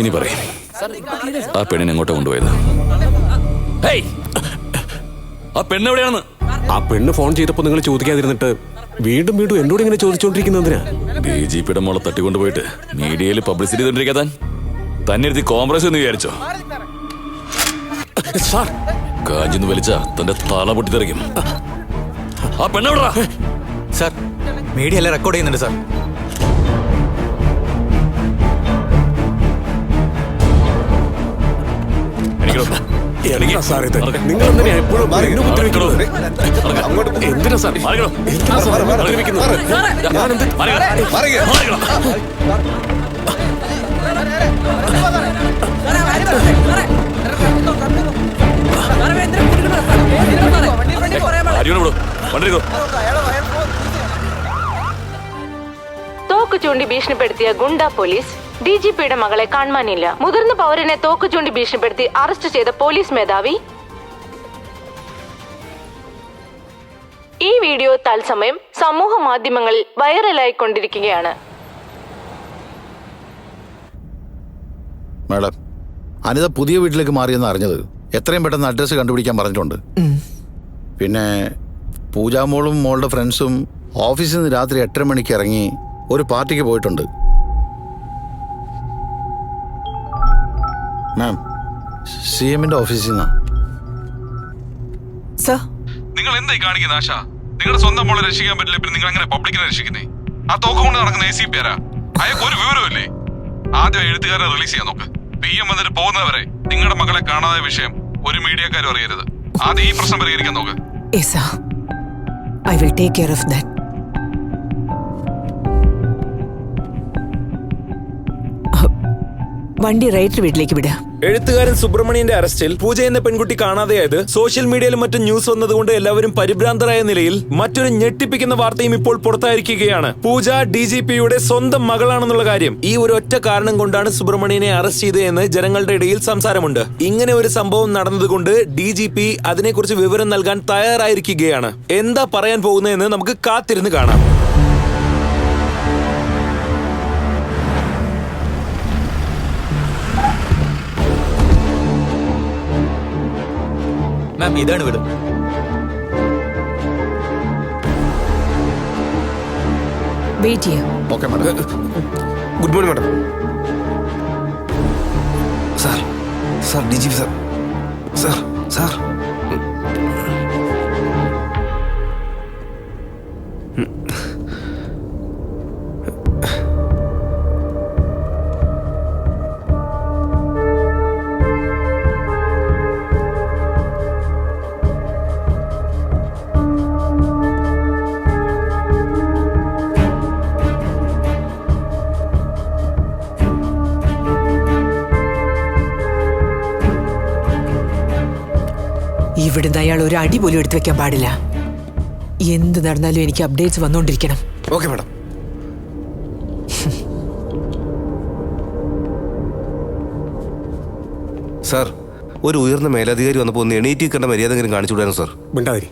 ഇനി പറയും ആ പെണ്ണിനെ എങ്ങോട്ടാ കൊണ്ടുപോയത്? ആ പെണ്ണ് എവിടെയാണെന്ന്? ആ പെണ്ണ് ഫോൺ ചെയ്തപ്പോ നിങ്ങൾ ചോദിക്കാതിരുന്നിട്ട് വീണ്ടും വീണ്ടും എന്നോട് ഇങ്ങനെ ചോദിച്ചോണ്ടിരിക്കുന്നതിനാ? DGPയുടെ മോളെ തട്ടിക്കൊണ്ടുപോയിട്ട് മീഡിയയിൽ പബ്ലിസിറ്റി ചെയ്തോണ്ടിരിക്കാൻ തന്നെ എടുത്ത് കോംപ്രമൈസ് എന്ന് വിചാരിച്ചോ? കാഞ്ചിന്ന് വലിച്ച തന്റെ തല പൊട്ടിത്തെറിക്കും. ആ പെണ്ണെവിടാ? സാർ, മീഡിയ എല്ലാം റെക്കോർഡ് ചെയ്യുന്നുണ്ട് സാർ. നിങ്ങൾ എന്തിനാ എപ്പോഴും എന്തിനാ സാർ തോക്ക് ചൂണ്ടി ഭീഷണിപ്പെടുത്തിയ ഗുണ്ട പോലീസ് DGPയുടെ മകളെ കാണാനില്ല. മുതിർന്ന പൗരനെ തോക്ക് ചൂണ്ടി ഭീഷണിപ്പെടുത്തി അറസ്റ്റ് ചെയ്ത പോലീസ് മേധാവി. ഈ വീഡിയോ തത്സമയം സമൂഹ മാധ്യമങ്ങളിൽ വൈറലായിക്കൊണ്ടിരിക്കുകയാണ്. മാഡം, അനിത പുതിയ വീട്ടിലേക്ക് മാറിയെന്ന് അറിഞ്ഞത് എത്രയും പെട്ടെന്ന് അഡ്രസ്സ് കണ്ടുപിടിക്കാൻ പറഞ്ഞിട്ടുണ്ട്. പിന്നെ പൂജാമോളും മോളുടെ ഫ്രണ്ട്സും ഓഫീസിൽ നിന്ന് രാത്രി 8:30 മണിക്ക് ഇറങ്ങി ഒരു പാർട്ടിക്ക് പോയിട്ടുണ്ട്. മാം, CMന്റെ ഓഫീസിൽ നിന്നാ. നിങ്ങൾ എന്തായി കാണിക്കുന്ന ആശ? നിങ്ങളുടെ സ്വന്തം മോളെ രക്ഷിക്കാൻ പറ്റില്ല, പിന്നെ നിങ്ങൾ അങ്ങനെ പബ്ലിക്കിനെ രക്ഷിക്കുന്നേ? ആ തോക്ക് കൊണ്ട് നടക്കുന്ന ACP ആരാ? അയാൾക്ക് ഒരു വിവരമില്ലേ? ആദ്യം എഴുത്തുകാരെ റിലീസ് ചെയ്യാൻ നോക്ക്. PM വന്നിട്ട് പോകുന്നവരെ നിങ്ങളുടെ മകളെ കാണാതെ വിഷയം ഒരു മീഡിയക്കാരും അറിയരുത്. ആദ്യം ഈ പ്രശ്നം പരിഹരിക്കാൻ നോക്ക്. I will take care of that. വണ്ടി റൈറ്റർ വീട്ടിലേക്ക് വിടാം. എഴുത്തുകാരൻ സുബ്രഹ്മണ്യന്റെ അറസ്റ്റിൽ പൂജ എന്ന പെൺകുട്ടി കാണാതെയായത് സോഷ്യൽ മീഡിയയിലും മറ്റും ന്യൂസ് വന്നതുകൊണ്ട് എല്ലാവരും പരിഭ്രാന്തരായ നിലയിൽ മറ്റൊരു ഞെട്ടിപ്പിക്കുന്ന വാർത്തയും ഇപ്പോൾ പുറത്തായിരിക്കുകയാണ്. പൂജ DGPയുടെ സ്വന്തം മകളാണെന്നുള്ള കാര്യം. ഈ ഒരു ഒറ്റ കാരണം കൊണ്ടാണ് സുബ്രഹ്മണ്യനെ അറസ്റ്റ് ചെയ്തതെന്ന് ജനങ്ങളുടെ ഇടയിൽ സംസാരമുണ്ട്. ഇങ്ങനെ ഒരു സംഭവം നടന്നതുകൊണ്ട് DGP അതിനെക്കുറിച്ച് വിവരം നൽകാൻ തയ്യാറായിരിക്കുകയാണ്. എന്താ പറയാൻ പോകുന്നതെന്ന് നമുക്ക് കാത്തിരുന്ന് കാണാം. മാം, ഇതാണ് വീട്. വെയിറ്റ് ചെയ്യാം. Okay madam. Good morning madam. Sir, DGP sir. ഇവിടുന്ന് അയാൾ ഒരു അടി പോലും എടുത്തു വെക്കാൻ പാടില്ല. എന്ത് നടന്നാലും എനിക്ക് അപ്ഡേറ്റ്സ് വന്നുകൊണ്ടിരിക്കണം. Okay madam. സാർ, ഒരു ഉയർന്ന മേലധികാരി വന്നപ്പോൾ ഒന്ന് എണീറ്റ് കണ്ട മര്യാദ കാണിച്ചു വിടാനോ സാർ? മിണ്ടാതിരി.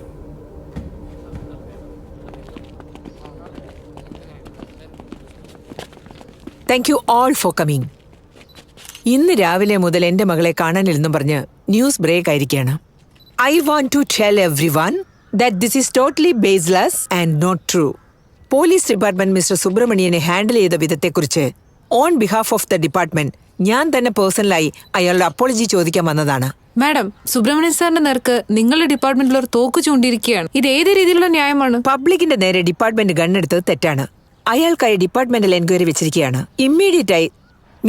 Thank you all for coming. ഇന്ന് രാവിലെ മുതൽ എന്റെ മകളെ കാണാനില്ലെന്നും പറഞ്ഞ് ന്യൂസ് ബ്രേക്ക് ആയിരിക്കുകയാണ്. I want to tell everyone that this is totally baseless and not true. Police department mister സുബ്രഹ്മണ്യനെ ഹാൻഡിൽ ചെയ്ത വിധത്തെക്കുറിച്ച് on behalf of the department ഞാൻ തന്നെ പേഴ്സണലായി അയാളുടെ അപ്പോളജി ചോദിക്കാൻ വന്നതാണ്. മാഡം, സുബ്രഹ്മണ്യൻ സാറിന്റെ നേർക്ക് നിങ്ങളുടെ ഡിപ്പാർട്ട്മെന്റിൽ ഒരു തോക്ക് ചൂണ്ടിയിരിക്കുകയാണ്. ഇത് ഏത് രീതിയിലുള്ള ന്യായമാണ്? പബ്ലിക്കിന്റെ നേരെ ഡിപ്പാർട്ട്മെന്റ് ഗണ്ണെടുത്തത് തെറ്റാണ്. അയാൾക്കായി ഡിപ്പാർട്ട്മെന്റൽ എൻക്വയറി വെച്ചിരിക്കുകയാണ്. ഇമ്മീഡിയറ്റ് ആയി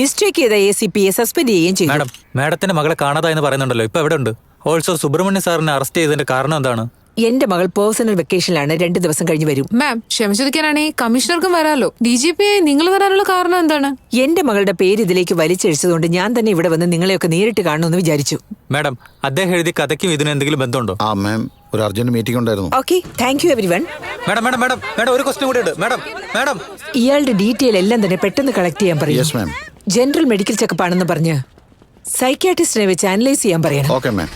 മിസ്റ്റേക്ക് ചെയ്ത ACPയെ സസ്പെൻഡ് ചെയ്യുകയും ചെയ്തു. മാഡത്തിന്റെ മകളെ കാണാതായെന്ന് പറയുന്നുണ്ടല്ലോ, ഇപ്പൊ എവിടെ ഉണ്ട്? ഓൾസോ സുബ്രഹ്മണ്യൻ സാറിനെ അറസ്റ്റ് ചെയ്തതിന്റെ കാരണം എന്താണ്? എന്റെ മകൾ പേഴ്സണൽ വെക്കേഷനിലാണ്. 2 ദിവസം കഴിഞ്ഞ് വരും. മാം, ക്ഷമ ചോദിക്കാനാണെങ്കിൽ കമ്മീഷണർക്കും വരാലോ. DGP നിങ്ങൾ വരാനുള്ള കാരണം എന്താണ്? എന്റെ മകളുടെ പേര് ഇതിലേക്ക് വലിച്ചഴിച്ചതുകൊണ്ട് ഞാൻ തന്നെ ഇവിടെ വന്ന് നിങ്ങളെയൊക്കെ നേരിട്ട് കാണണമെന്ന് വിചാരിച്ചു. മാഡം, അദ്ദേഹം എഴുതി കഥയ്ക്കും ഇതിന് എന്തെങ്കിലും ബന്ധമുണ്ടോ? ആ മാം, ഒരു അർജന്റ് മീറ്റിംഗ് ഉണ്ടായിരുന്നു. Okay, thank you everyone. Madam, ഒരു ക്വസ്റ്റ്യൻ കൂടി ഉണ്ട്. മാഡം, ഇയാളുടെ ഡീറ്റെയിൽ എല്ലാം തന്നെ പെട്ടെന്ന് കളക്ട് ചെയ്യാൻ പറയും. Yes ma'am. General medical checkup ആണെന്ന് പറഞ്ഞ് സൈക്യാട്രിസ്റ്റിനെ വെച്ച് അനലൈസ് ചെയ്യാൻ പറയണം. Okay ma'am.